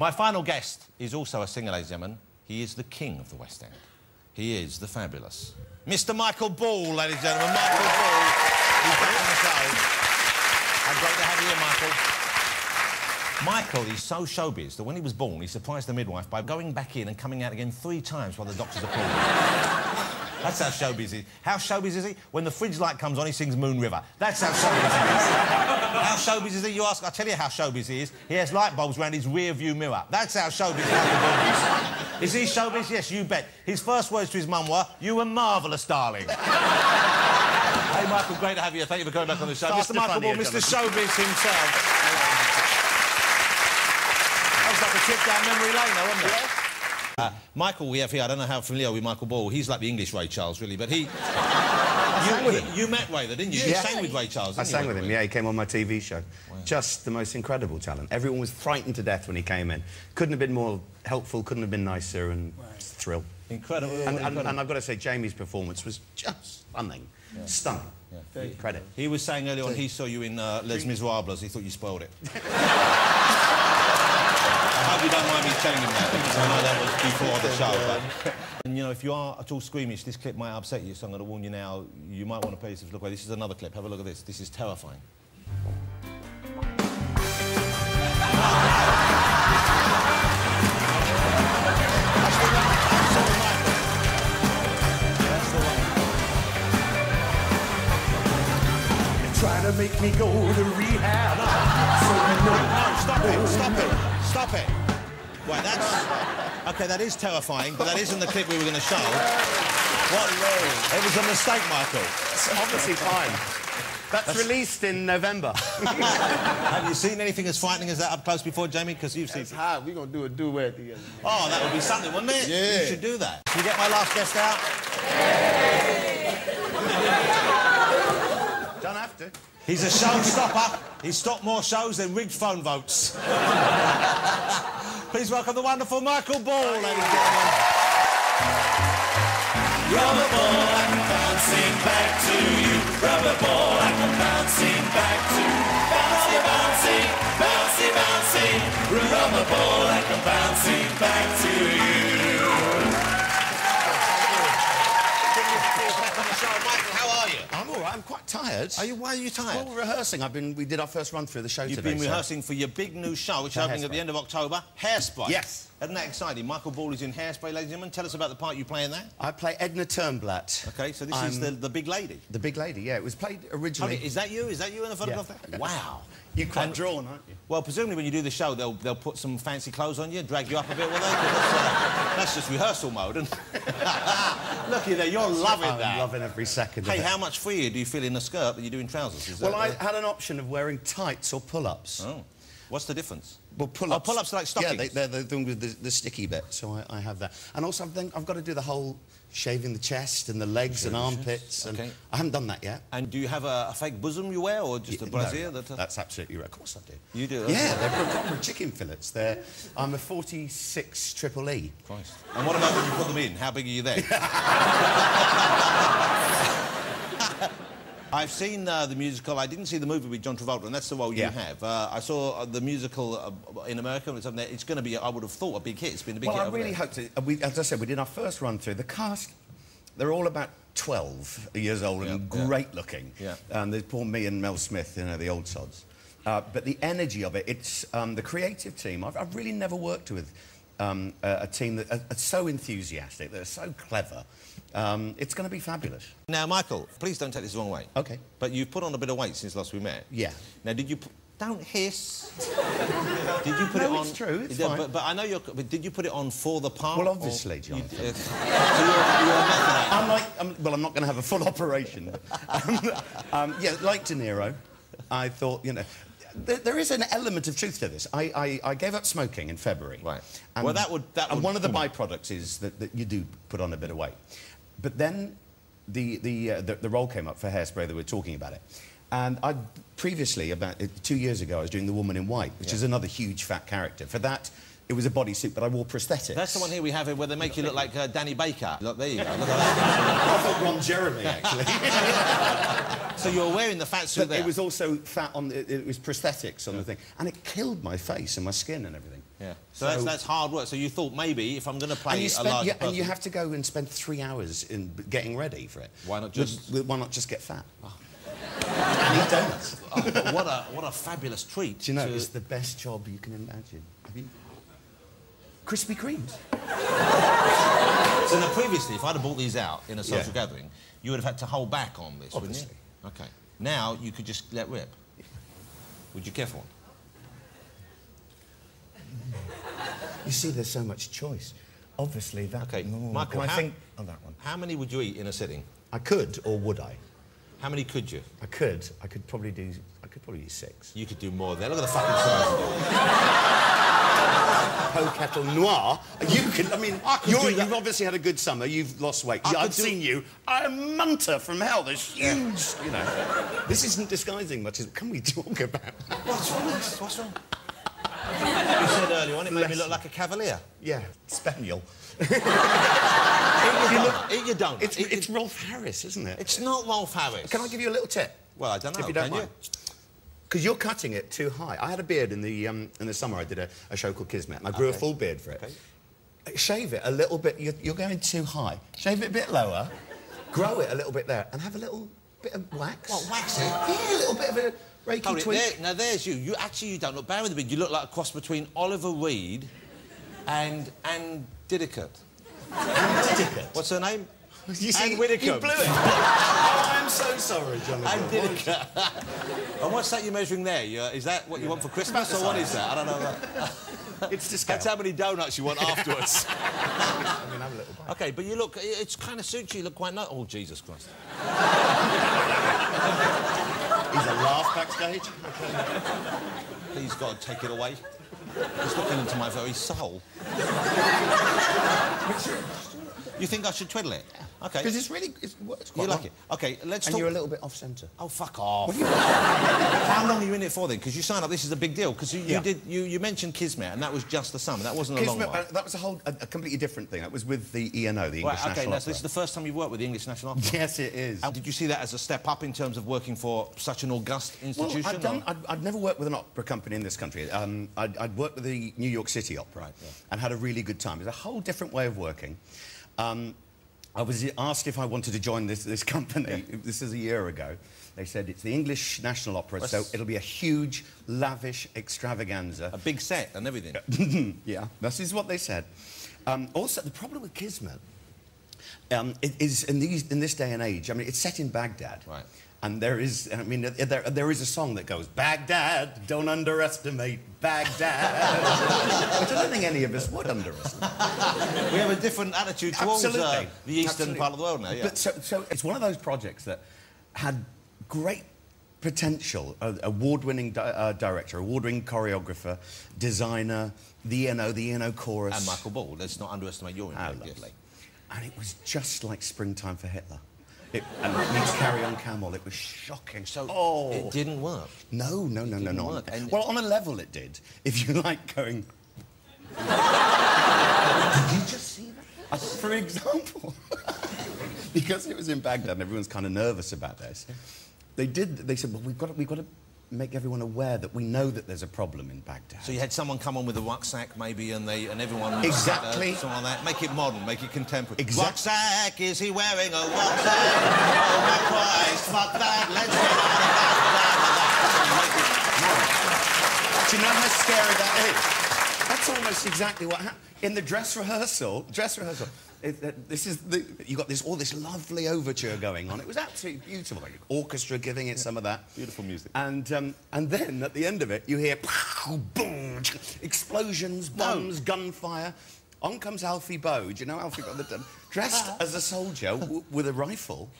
My final guest is also a singer, ladies and gentlemen. He is the king of the West End. He is the fabulous Mr. Michael Ball, ladies and gentlemen. Michael Ball. He's back on the show. I'm great to have you here, Michael. Michael is so showbiz that when he was born, he surprised the midwife by going back in and coming out again 3 times while the doctors applauded. That's how showbiz is. How showbiz is he? When the fridge light comes on, he sings Moon River. That's how showbiz he is. How showbiz is he? You ask, I'll tell you how showbiz he is. He has light bulbs around his rear view mirror. That's how showbiz is. Is he showbiz? Yes, you bet. His first words to his mum were, "You were marvellous, darling." Hey, Michael, great to have you. Thank you for coming back on the show. Mr. Michael Ball, Mr. Showbiz himself. That was like a trip down memory lane, though, wasn't it? Michael, we have here, I don't know how familiar with Michael Ball. He's like the English Ray Charles, really, but he... You met Ray, though, didn't you? Yeah. You sang with Ray Charles, didn't I sang with him, yeah. He came on my TV show. Wow. Just the most incredible talent. Everyone was frightened to death when he came in. Couldn't have been more helpful, couldn't have been nicer, and thrill. Incredible. And I've got to say, Jamie's performance was just stunning. Yeah. Stunning. Yeah. Credit. He was saying earlier on he saw you in Les Miserables. He thought you spoiled it. I hope you don't mind me telling him that, because I know that was before the show. But, and, you know, if you are at all squeamish, this clip might upset you, so I'm going to warn you now. You might want to pay yourself a look away. This is another clip. Have a look at this. This is terrifying. Try to make me go to rehab. No, stop it, stop it, stop it. Right, that's... OK, that is terrifying, but that isn't the clip we were going to show. What? It was a mistake, Michael. It's obviously fine. That's released in November. Have you seen anything as frightening as that up close before, Jamie? Because you've seen... It's hot. We're going to do a duet together. Oh, that would be something, wouldn't it? Yeah. You should do that. Can we get my last guest out? Don't have to. He's a showstopper. He's stopped more shows than rigged phone votes. Please welcome the wonderful Michael Ball, ladies and gentlemen. Rubber ball, I come bouncing back to you. Rubber ball, I come bouncing back to you. Bouncy, bouncy, bouncy, bouncy. Rubber ball, I come bouncing back to you. Michael, how are you? I'm all right. I'm quite tired. Are you? Why are you tired? Well, rehearsing. We did our first run through the show today. You've been rehearsing for your big new show, which is opening at the end of October, Hairspray. Yes. Isn't that exciting? Michael Ball is in Hairspray, ladies and gentlemen. Tell us about the part you play in that. I play Edna Turnblatt. OK, so this is the big lady. The big lady, yeah. It was played originally... Is that you? Is that you in the photograph there? Wow. You're quite drawn, aren't you? Well, presumably when you do the show, they'll put some fancy clothes on you, drag you up a bit, will they? That's just rehearsal mode. And looky there, you're loving that. I'm loving every second Hey, of it. how much freer do you feel in a skirt than you do in trousers? Well, I had an option of wearing tights or pull-ups. Oh. What's the difference? Well, pull-ups... Oh, pull-ups are like stockings? Yeah, they're the thing with the sticky bit, so I have that. And also, I've got to do the whole shaving the chest and the legs and armpits, and I haven't done that yet. And do you have a fake bosom you wear, or just a brassiere? No, that's absolutely right. Of course I do. You do? Yeah, they're proper chicken fillets. I'm a 46 triple E. Christ. And what about when you put them in? How big are you then? I've seen the musical. I didn't see the movie with John Travolta, and that's the role you have. I saw the musical in America. It's going to be, I would have thought, a big hit. It's been a big hit. Well, I really hope to. As I said, we did our first run through. The cast, they're all about 12 years old and great looking. Yeah. There's poor me and Mel Smith, you know, the old sods. But the energy of it, it's the creative team. I've really never worked with a team that are so enthusiastic, that are so clever. It's going to be fabulous. Now, Michael, please don't take this the wrong way. OK. But you've put on a bit of weight since last we met. Yeah. Now, did you... Don't hiss. Did you put it on... it's true, it's fine. But I know you're... But did you put it on for the part? Well, obviously, John. So you're I'm not going to have a full operation. Yeah, like De Niro, I thought, you know... There is an element of truth to this. I gave up smoking in February. Right. And, well, that would one of the byproducts is that you do put on a bit of weight. But then the role came up for Hairspray, that we're talking about it. And I previously, about 2 years ago, I was doing The Woman in White, which is another huge fat character. For that, it was a bodysuit, but I wore prosthetics. That's the one here we have here where they make you look like Danny Baker. Look, there you go. Look at that. I thought Ron Jeremy, actually. So you're wearing the fat suit but there? it was also fat on... It was prosthetics on the thing. And it killed my face and my skin and everything. Yeah. So that's hard work. So you thought maybe if I'm going to play a larger person... And you have to go and spend 3 hours in getting ready for it. Why not just... Why not just get fat? Oh. And eat donuts. Oh, what a fabulous treat. Do you know, it's the best job you can imagine. Have you... Krispy Kremes. So now, previously, if I'd have bought these out in a social gathering, you would have had to hold back on this, obviously. Wouldn't you? OK. Now, you could just let rip. Yeah. Would you care for one? You see, there's so much choice. Obviously, that... OK, no, Michael, I think on that one? How many would you eat in a sitting? I could, or would I? How many could you? I could probably do 6. You could do more there. Look at the fucking size of it. Pot kettle noir. You can, I mean, you've obviously had a good summer. You've lost weight. I've seen you. I'm a munter from hell. There's huge, you know. This isn't disguising much. Can we talk about... What's wrong with this? What's wrong? You said earlier on it made me look like a cavalier. Yeah, spaniel. Eat your donut. It's Rolf Harris, isn't it? It's not Rolf Harris. Can I give you a little tip? Well, I don't know. If you don't mind. Because you're cutting it too high. I had a beard in the summer. I did a show called Kismet, and I grew a full beard for it. Okay. Shave it a little bit. You're going too high. Shave it a bit lower. Grow it a little bit there, and have a little bit of wax. What, wax it? Yeah, a little bit of a Reiki tweak. Now there's you. You don't look bad with the beard. You look like a cross between Oliver Reed and Didicott. Didicott? What's her name? You see, Anne Widdecombe. You blew it. Oh, I'm so sorry, Jonathan. And Didicott. And what's that you're measuring there? Is that what you want for Christmas, or what is that? I don't know. It's to scale. That's how many donuts you want afterwards. I mean, have a little bite. OK, but you look... It's kind of suits you. You look quite nice. Oh, Jesus Christ. He's a laugh backstage. Please, God, take it away. It's looking into my very soul. You think I should twiddle it? OK. Because it's really... It's quite you like it? OK, let's talk... And you're a little bit off-centre. Oh, fuck off. How long are you in it for, then? Because you signed up, this is a big deal. Because you mentioned Kismet, and that was just the summer. That wasn't a long one. That was a completely different thing. That was with the ENO, the English National Opera. OK, so this is the first time you've worked with the English National Opera? Yes, it is. And did you see that as a step up in terms of working for such an august institution? Well, I'd never worked with an opera company in this country. I'd worked with the New York City Opera and had a really good time. It was a whole different way of working. I was asked if I wanted to join this company. Yeah. This is a year ago. They said it's the English National Opera, so it'll be a huge, lavish extravaganza. A big set and everything. Yeah, this is what they said. Also, the problem with Kismet is in this day and age. I mean, it's set in Baghdad. Right. And there is, I mean, there is a song that goes, Baghdad, don't underestimate Baghdad. Which I don't think any of us would underestimate. We have a different attitude towards the eastern part of the world now, yeah. But so it's one of those projects that had great potential. Award-winning director, award-winning choreographer, designer, the ENO chorus. And Michael Ball. Let's not underestimate your impact. Oh, lovely. And it was just like Springtime for Hitler. And it means Carry On Camel. It was shocking. So it didn't work? No. Well, on a level it did. If you like going... Did you just see that? For example, because it was in Baghdad and everyone's kind of nervous about this, they said, well, we've got to make everyone aware that we know that there's a problem in Baghdad. So you had someone come on with a rucksack, maybe, and everyone... Exactly. Something like that. Make it modern, make it contemporary. Exactly. Rucksack, is he wearing a rucksack? Oh, my Christ, fuck that, let's get out of that. Do you know how scary that is? That's almost exactly what happened. In the dress rehearsal, you got all this lovely overture going on. It was absolutely beautiful. Like orchestra giving it some of that beautiful music. And then at the end of it, you hear boom, explosions, bombs, gunfire. On comes Alfie Boe. Do you know Alfie Boe? Dressed as a soldier with a rifle,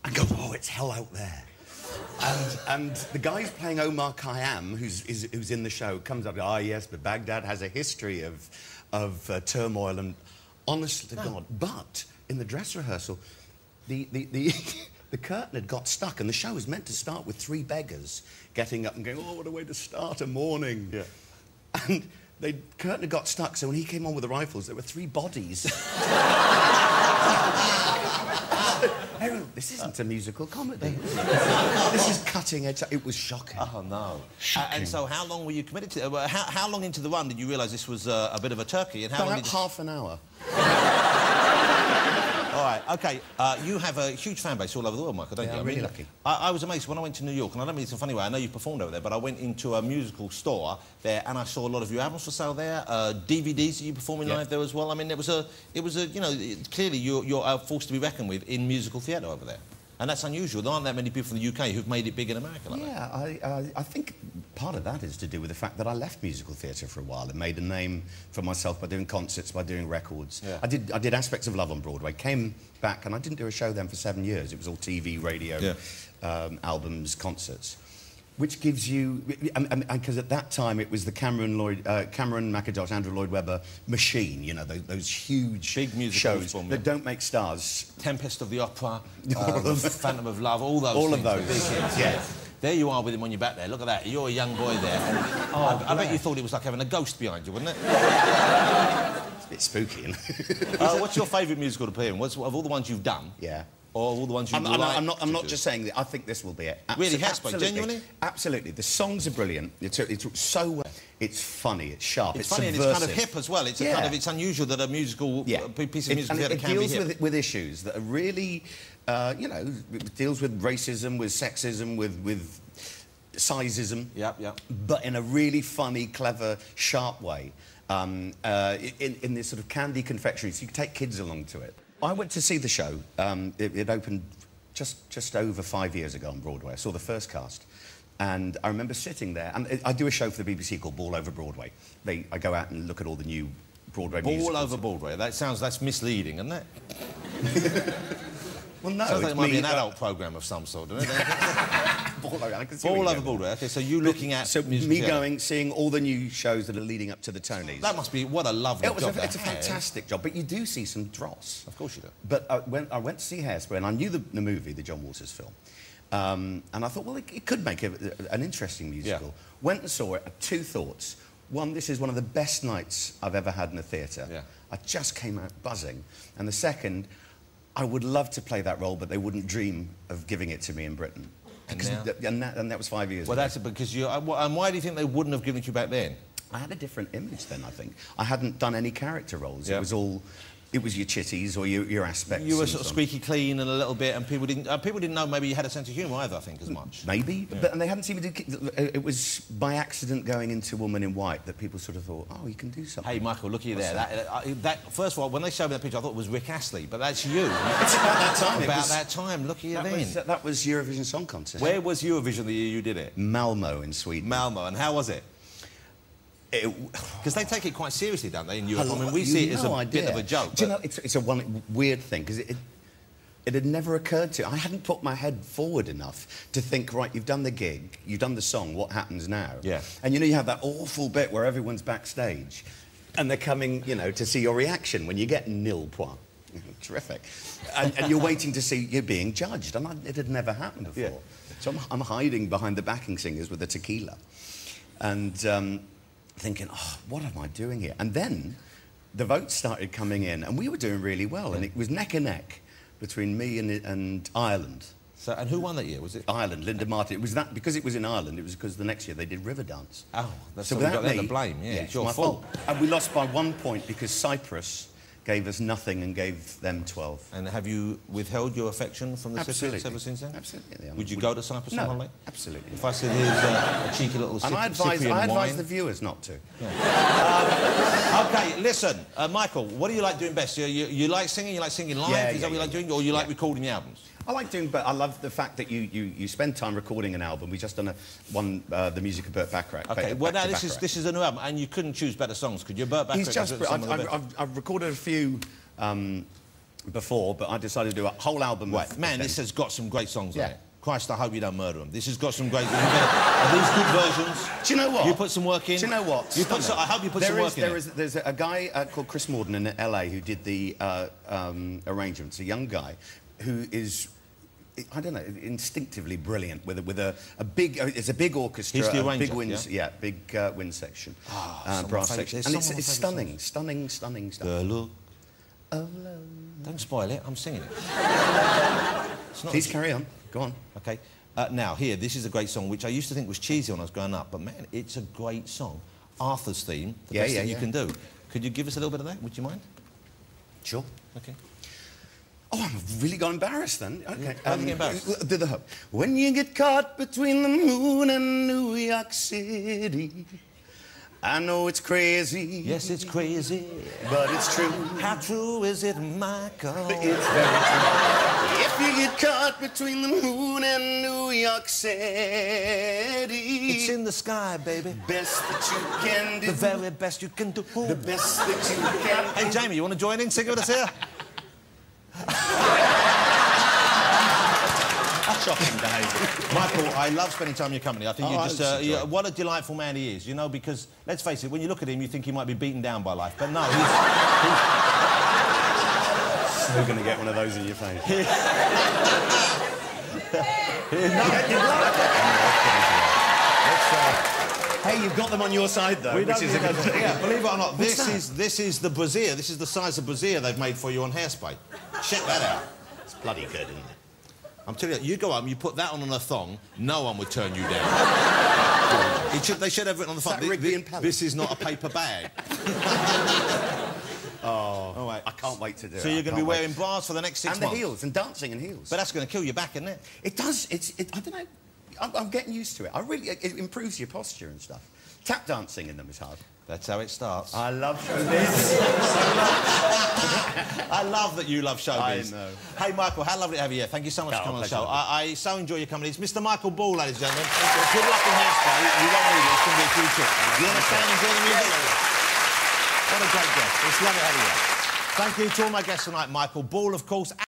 and goes, "Oh, it's hell out there." And the guy who's playing Omar Khayyam, who's in the show, comes up. Ah, yes, but Baghdad has a history of turmoil and. Honest to God. But in the dress rehearsal, the curtain had got stuck, and the show was meant to start with 3 beggars getting up and going, oh, what a way to start a morning. Yeah. And the curtain had got stuck, so when he came on with the rifles, there were 3 bodies. Errol, this isn't a musical comedy. This is cutting edge. It was shocking. Oh, no. Shocking. And so how long were you committed to it? How long into the run did you realise this was a bit of a turkey? And how long About did half an hour. All right, OK. You have a huge fan base all over the world, Michael, don't you? I'm really lucky. I was amazed when I went to New York, and I don't mean it's a funny way, I know you performed over there, but I went into a musical store there, and I saw a lot of your albums for sale there, DVDs that you performing live there as well. I mean, it was a you know, clearly you're a force to be reckoned with in musical theatre over there. And that's unusual. There aren't that many people from the UK who've made it big in America like that. Yeah, I think part of that is to do with the fact that I left musical theatre for a while and made a name for myself by doing concerts, by doing records. Yeah. I did Aspects of Love on Broadway, came back, and I didn't do a show then for 7 years. It was all TV, radio, albums, concerts. Which gives you... Because at that time, it was the Cameron Mackintosh, Andrew Lloyd Webber machine, you know, those huge big musical shows that don't make stars. Tempest of the Opera, Phantom of Love, all those all things. Of those, yeah. There you are with him on your back there. Look at that. You're a young boy there. I bet you thought it was like having a ghost behind you, wasn't it? It's a bit spooky, you know? What's your favourite musical to play in? Of all the ones you've done? Yeah. Or all the ones you've I'm not just saying that. I think this will be it. Really has to be, genuinely? Absolutely. The songs are brilliant. It's so... It's funny, it's sharp, it's funny, subversive. and it's kind of hip as well. It's it's unusual that a musical piece of music theatre can be hip. It deals with issues that are really, you know, it deals with racism, with sexism, with sizeism. But in a really funny, clever, sharp way. In this sort of candy confectionery, so you can take kids along to it. I went to see the show. It opened just over 5 years ago on Broadway. I saw the first cast. And I remember sitting there, and I do a show for the BBC called Ball Over Broadway. I go out and look at all the new Broadway musicals. Ball Over Broadway? That's misleading, isn't it? Well, no. Sounds like it might be an adult programme of some sort, doesn't it? Ball Over Broadway. OK, so you looking at... So me going, seeing all the new shows that are leading up to the Tonys. That must be... What a lovely job It's a fantastic job, but you do see some dross. Of course you do. But I went to see Hairspray, and I knew the movie, the John Waters film. And I thought, well, it could make an interesting musical. Yeah. Went and saw it, had two thoughts. One, this is one of the best nights I've ever had in a theatre. Yeah. I just came out buzzing. And the second, I would love to play that role, but they wouldn't dream of giving it to me in Britain. And that was 5 years ago. Well, that's because you... And why do you think they wouldn't have given it to you back then? I had a different image then, I think. I hadn't done any character roles. Yeah. It was all... It was your chitties or your aspects. You were sort of squeaky clean and a little bit, and people didn't know maybe you had a sense of humour either, I think, as much. Maybe, and they hadn't seen me do... It was by accident going into Woman in White that people sort of thought, oh, you can do something. Hey, Michael, look at you there. First of all, when they showed me that picture, I thought it was Rick Astley, but that's you. It's about that time. That time, look at you then. That was Eurovision Song Contest. Where was Eurovision the year you did it? Malmö in Sweden. Malmö, and how was it? Because they take it quite seriously, don't they, in Europe? I mean, we see it as a bit of a joke. Do you know, it's a weird thing, because it had never occurred to... I hadn't put my head forward enough to think, right, you've done the gig, you've done the song, what happens now? Yeah. And, you know, you have that awful bit where everyone's backstage, and they're coming, you know, to see your reaction when you get nil point. Terrific. And you're waiting to see you being judged, and it had never happened before. Yeah. So I'm hiding behind the backing singers with the tequila. And... thinking, oh, what am I doing here? And then the votes started coming in, and we were doing really well, and it was neck and neck between me and Ireland. So, and who won that year? Was it Ireland? Linda Martin. It was that because it was in Ireland. It was because the next year they did Riverdance. Oh, that's so we got them to blame. Yeah, it's your fault. And we lost by 1 point because Cyprus gave us nothing and gave them 12. And have you withheld your affection from the Cypriots ever since then? Absolutely. Would you go to Cyprus on holiday? Absolutely. If I said here's a cheeky little Cyprian wine... I advise the viewers not to. Yeah. OK, listen, Michael, what do you like doing best? You like singing? You like singing live? Is that what you like doing? Or you like recording the albums? I like doing, but I love the fact that you spend time recording an album. We just done the music of Burt Bacharach. OK, well now this is a new album, and you couldn't choose better songs, could you? Burt Bacharach. I've recorded a few before, but I decided to do a whole album. Man, this has got some great songs on it. Christ, I hope you don't murder them. This has got some great... Are these good versions? Do you know what? You put some work in? Do you know what? I hope you put some work in. There's a guy called Chris Morden in LA who did the arrangements, a young guy who is... I don't know, instinctively brilliant with a big... It's a big orchestra. He's the arranger, big winds, big wind section. Oh, brass section. And it's stunning. The look of love. Don't spoil it, I'm singing it. Please carry on. Go on. OK. Now, here, this is a great song, which I used to think was cheesy when I was growing up, but, man, it's a great song. Arthur's theme, the best thing you can do. Could you give us a little bit of that? Would you mind? Sure. OK. Oh, I've really got embarrassed then. OK. Why did you get embarrassed? Do the hook. When you get caught between the moon and New York City, I know it's crazy. Yes, it's crazy. But it's true. How true is it, Michael? It's very true. If you get caught between the moon and New York City, It's in the sky, baby. best that you can do. The very best you can do. The best that you can do. Hey, Jamie, you want to join in? Sing with us here? Shocking behaviour. Michael, I love spending time in your company. I think Oh, you're just... what a delightful man he is, you know, because, let's face it, when you look at him, you think he might be beaten down by life, but no, he's Still going to get one of those in your face. Hey, you've got them on your side, though, which is a good thing. Yeah, believe it or not, this is the brassiere. This is the size of brassiere they've made for you on Hairspray. Check that out. It's bloody good, isn't it? I'm telling you, you go up and you put that on a thong, no one would turn you down. They should have written on the front, this is not a paper bag. Oh, all right. I can't wait to do it. So you're going to be wearing bras for the next 6 months? And the heels, and dancing in heels. But that's going to kill your back, isn't it? It does. I don't know. I'm getting used to it. It improves your posture and stuff. Tap dancing in them is hard. That's how it starts. I love showbiz. I love that you love showbiz. I know. Hey, Michael, how lovely to have you here. Thank you so much for coming on the show. I so enjoy your company. It's Mr. Michael Ball, ladies and gentlemen. Good luck in Hairspray. You won't need it. It's going to be a huge hit. You want to stand and enjoy the music? What a great guest. It's lovely having you here. Thank you to all my guests tonight. Michael Ball, of course.